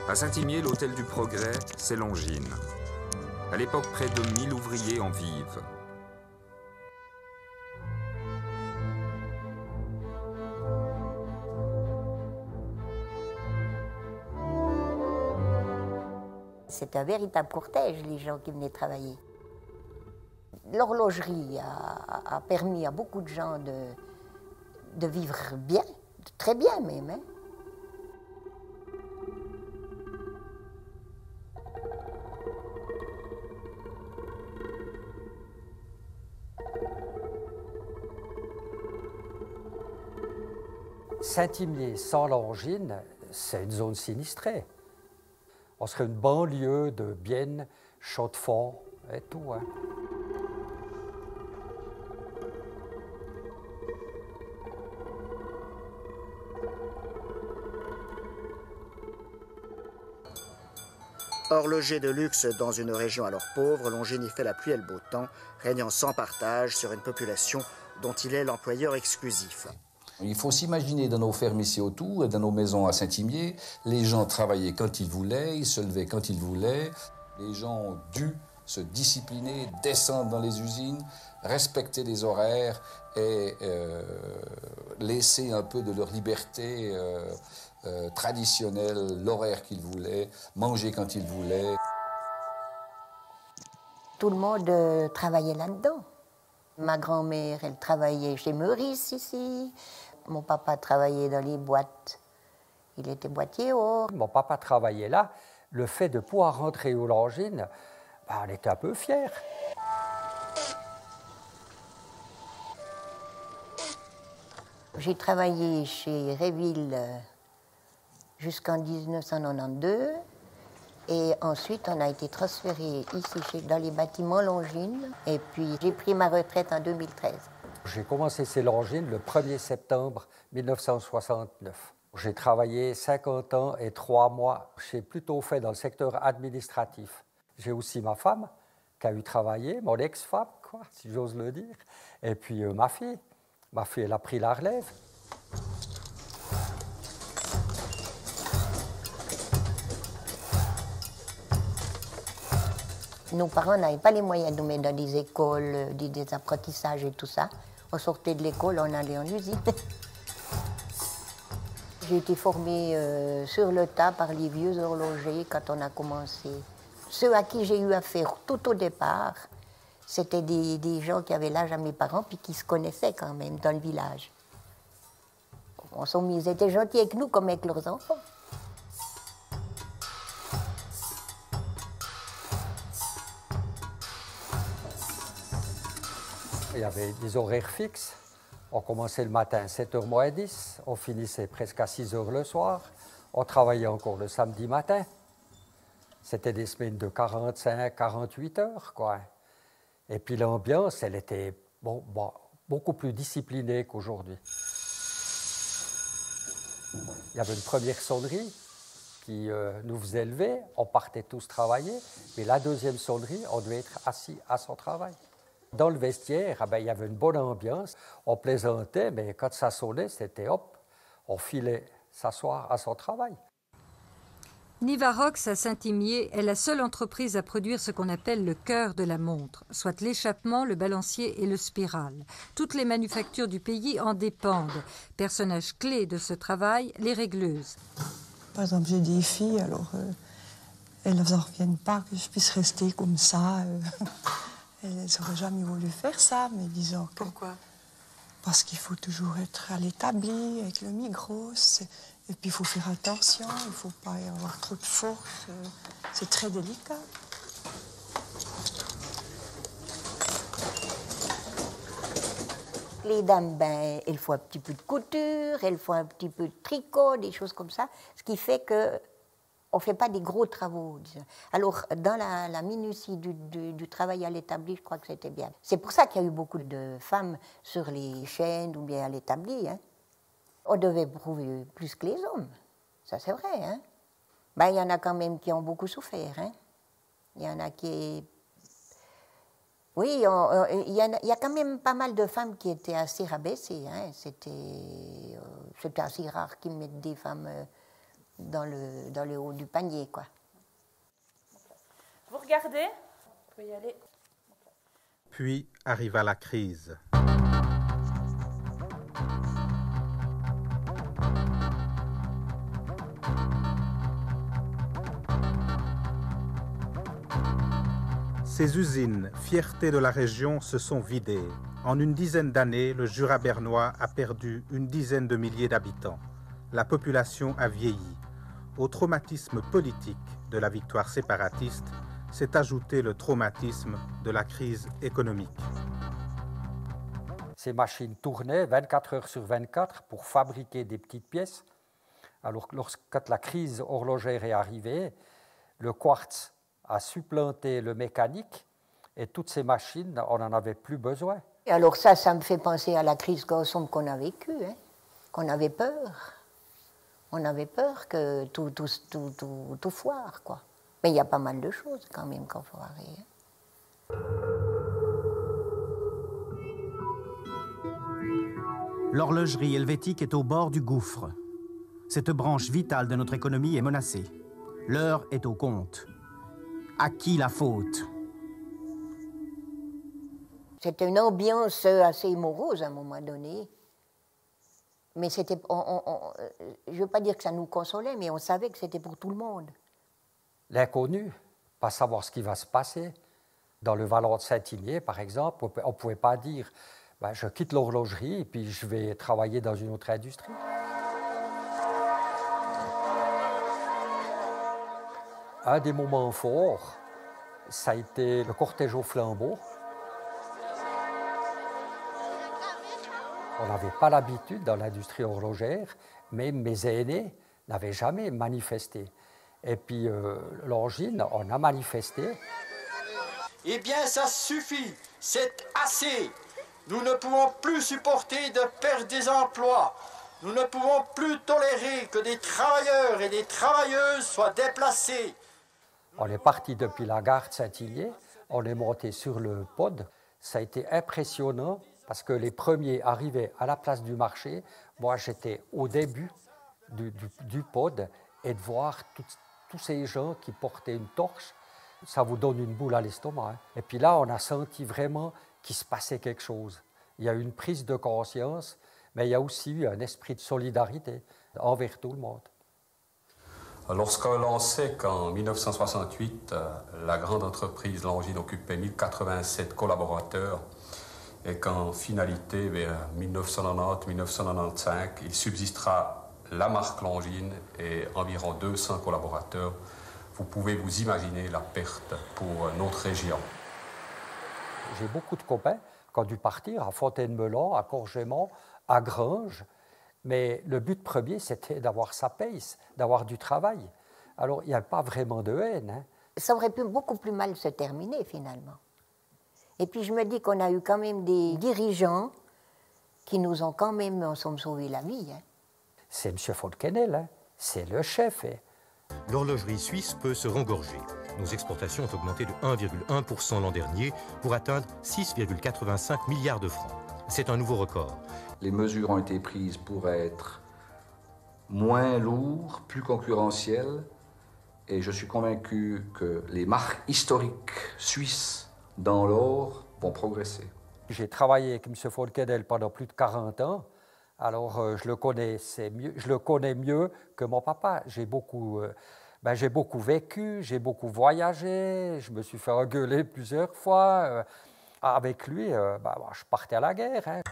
À Saint-Imier, l'hôtel du Progrès, c'est Longines. À l'époque, près de 1000 ouvriers en vivent. C'est un véritable cortège, les gens qui venaient travailler. L'horlogerie a permis à beaucoup de gens de vivre bien, très bien même. Hein. Saint-Imier sans Longines, c'est une zone sinistrée. On serait une banlieue de Bienne, Chaux-de-Fonds et tout. Hein. Horloger de luxe dans une région alors pauvre, Longines y fait la pluie et le beau temps, régnant sans partage sur une population dont il est l'employeur exclusif. Il faut s'imaginer dans nos fermes ici autour et dans nos maisons à Saint-Imier, les gens travaillaient quand ils voulaient, ils se levaient quand ils voulaient. Les gens ont dû se discipliner, descendre dans les usines, respecter les horaires et laisser un peu de leur liberté traditionnelle, l'horaire qu'ils voulaient, manger quand ils voulaient. Tout le monde travaillait là-dedans. Ma grand-mère, elle travaillait chez Meurice ici. Mon papa travaillait dans les boîtes. Il était boîtier haut. Mon papa travaillait là. Le fait de pouvoir rentrer aux Longines, on était un peu fiers. J'ai travaillé chez Réville jusqu'en 1992. Et ensuite, on a été transféré ici, dans les bâtiments Longines. Et puis, j'ai pris ma retraite en 2013. J'ai commencé ces Longines le 1er septembre 1969. J'ai travaillé 50 ans et 3 mois. J'ai plutôt fait dans le secteur administratif. J'ai aussi ma femme qui a eu travaillé, mon ex-femme, quoi, si j'ose le dire. Et puis ma fille. Ma fille, elle a pris la relève. Nos parents n'avaient pas les moyens de nous mettre dans des écoles, des apprentissages et tout ça. On sortait de l'école, on allait en usine. J'ai été formée sur le tas par les vieux horlogers quand on a commencé. Ceux à qui j'ai eu affaire tout au départ, c'était des gens qui avaient l'âge à mes parents puis qui se connaissaient quand même dans le village. Ils étaient gentils avec nous comme avec leurs enfants. Il y avait des horaires fixes. On commençait le matin à 7h moins 10, on finissait presque à 6h le soir. On travaillait encore le samedi matin. C'était des semaines de 45, 48 heures, quoi. Et puis l'ambiance, elle était beaucoup plus disciplinée qu'aujourd'hui. Il y avait une première sonnerie qui nous faisait lever, on partait tous travailler, mais la deuxième sonnerie, on devait être assis à son travail. Dans le vestiaire, il y avait une bonne ambiance, on plaisantait, mais quand ça sonnait, c'était hop, on filait s'asseoir à son travail. Nivarox à Saint-Imier est la seule entreprise à produire ce qu'on appelle le cœur de la montre, soit l'échappement, le balancier et le spiral. Toutes les manufactures du pays en dépendent. Personnage clé de ce travail, les régleuses. Par exemple, j'ai des filles, alors elles n'en reviennent pas que je puisse rester comme ça. Elles n'auraient jamais voulu faire ça, mais disons que... Pourquoi? Parce qu'il faut toujours être à l'établi, avec le micro, et puis il faut faire attention, il ne faut pas y avoir trop de force, c'est très délicat. Les dames, elles font un petit peu de couture, elles font un petit peu de tricot, des choses comme ça, ce qui fait que on ne fait pas des gros travaux. Alors, dans la minutie du travail à l'établi, je crois que c'était bien. C'est pour ça qu'il y a eu beaucoup de femmes sur les chaînes ou bien à l'établi. Hein. On devait prouver plus que les hommes. Ça, c'est vrai. Hein. Il y en a quand même qui ont beaucoup souffert. Hein. Il y en a qui... Oui, il y a quand même pas mal de femmes qui étaient assez rabaissées. Hein. C'était assez rare qu'ils mettent des femmes... dans le haut du panier, quoi. Vous regardez? Vous pouvez y aller. Puis arriva la crise. Ces usines, fierté de la région, se sont vidées. En une dizaine d'années, le Jura bernois a perdu une dizaine de milliers d'habitants. La population a vieilli. Au traumatisme politique de la victoire séparatiste s'est ajouté le traumatisme de la crise économique. Ces machines tournaient 24 heures sur 24 pour fabriquer des petites pièces. Alors, quand la crise horlogère est arrivée, le quartz a supplanté le mécanique et toutes ces machines, on n'en avait plus besoin. Et alors ça me fait penser à la crise sombre qu'on a vécue, hein, qu'on avait peur. On avait peur que tout foire, quoi. Mais il y a pas mal de choses quand même qu'on foirait. Hein. L'horlogerie helvétique est au bord du gouffre. Cette branche vitale de notre économie est menacée. L'heure est au compte. À qui la faute? C'était une ambiance assez morose à un moment donné. Mais c'était, je ne veux pas dire que ça nous consolait, mais on savait que c'était pour tout le monde. L'inconnu, pas savoir ce qui va se passer. Dans le Vallon de Saint-Imier, par exemple, on ne pouvait pas dire ben, je quitte l'horlogerie et puis je vais travailler dans une autre industrie. Un des moments forts, ça a été le cortège au flambeau. On n'avait pas l'habitude dans l'industrie horlogère, mais mes aînés n'avaient jamais manifesté. Et puis Longines, on a manifesté. Eh bien, ça suffit, c'est assez. Nous ne pouvons plus supporter de perte des emplois. Nous ne pouvons plus tolérer que des travailleurs et des travailleuses soient déplacés. On est parti depuis la gare de Saint-Imier, on est monté sur le pod. Ça a été impressionnant parce que les premiers arrivaient à la place du marché. Moi, j'étais au début du pod et de voir tous ces gens qui portaient une torche, ça vous donne une boule à l'estomac. Hein. Et puis là, on a senti vraiment qu'il se passait quelque chose. Il y a eu une prise de conscience, mais il y a aussi eu un esprit de solidarité envers tout le monde. Lorsqu'on sait qu'en 1968, la grande entreprise Longines occupait 1087 collaborateurs et qu'en finalité, vers 1990-1995, il subsistera la marque Longines et environ 200 collaborateurs, vous pouvez vous imaginer la perte pour notre région. J'ai beaucoup de copains qui ont dû partir à Fontaine-Melon, à Courgemont, à Granges. Mais le but premier, c'était d'avoir sa paye, d'avoir du travail. Alors, il n'y a pas vraiment de haine. Hein. Ça aurait pu beaucoup plus mal se terminer, finalement. Et puis, je me dis qu'on a eu quand même des dirigeants qui nous ont quand même sauvé la vie. Hein. C'est M. Fontenelle, hein. C'est le chef. Hein. L'horlogerie suisse peut se rengorger. Nos exportations ont augmenté de 1,1% l'an dernier pour atteindre 6,85 milliards de francs. C'est un nouveau record. Les mesures ont été prises pour être moins lourds, plus concurrentiels, et je suis convaincu que les marques historiques suisses dans l'or vont progresser. J'ai travaillé avec M. Fontenelle pendant plus de 40 ans, alors je le connais mieux que mon papa. J'ai beaucoup vécu, j'ai beaucoup voyagé, je me suis fait engueuler plusieurs fois. Avec lui, je partais à la guerre. Hein.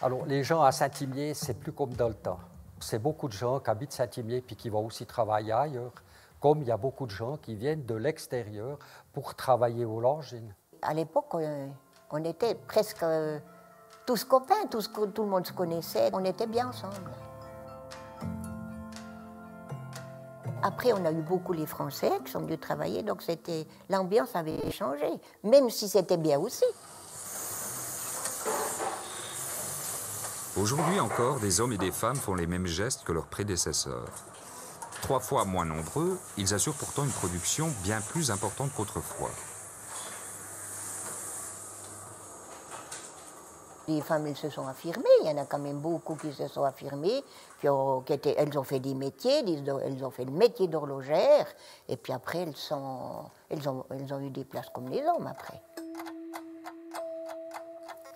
Alors, les gens à Saint-Imier, c'est plus comme dans le temps. C'est beaucoup de gens qui habitent Saint-Imier puis qui vont aussi travailler ailleurs, comme il y a beaucoup de gens qui viennent de l'extérieur pour travailler aux Longines. À l'époque, on était presque tous copains, tout le monde se connaissait, on était bien ensemble. Après, on a eu beaucoup les Français qui sont venus travailler, donc l'ambiance avait changé, même si c'était bien aussi. Aujourd'hui encore, des hommes et des femmes font les mêmes gestes que leurs prédécesseurs. 3 fois moins nombreux, ils assurent pourtant une production bien plus importante qu'autrefois. Les femmes, elles se sont affirmées. Il y en a quand même beaucoup qui se sont affirmées, elles ont fait des métiers, elles ont fait le métier d'horlogère, et puis après, elles ont eu des places comme les hommes après.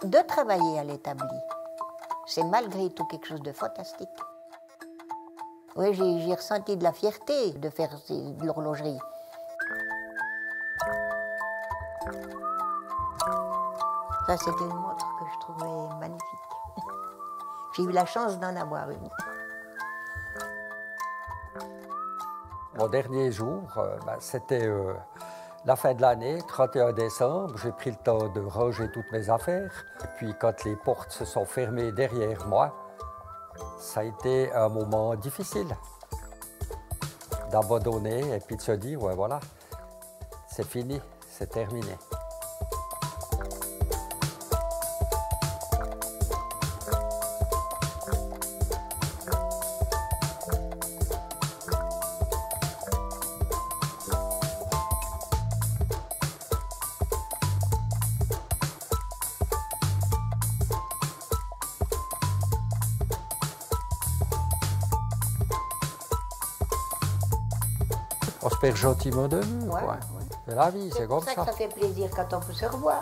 De travailler à l'établi, c'est malgré tout quelque chose de fantastique. Oui, j'ai ressenti de la fierté de faire de l'horlogerie. Ça, c'était une montre que je trouvais magnifique. J'ai eu la chance d'en avoir une. Mon dernier jour, c'était la fin de l'année, 31 décembre. J'ai pris le temps de ranger toutes mes affaires. Puis quand les portes se sont fermées derrière moi, ça a été un moment difficile d'abandonner et puis de se dire, ouais, voilà, c'est fini, c'est terminé. On se perd gentiment de vue, quoi. C'est la vie, c'est comme ça. C'est pour ça que ça fait plaisir quand on peut se revoir.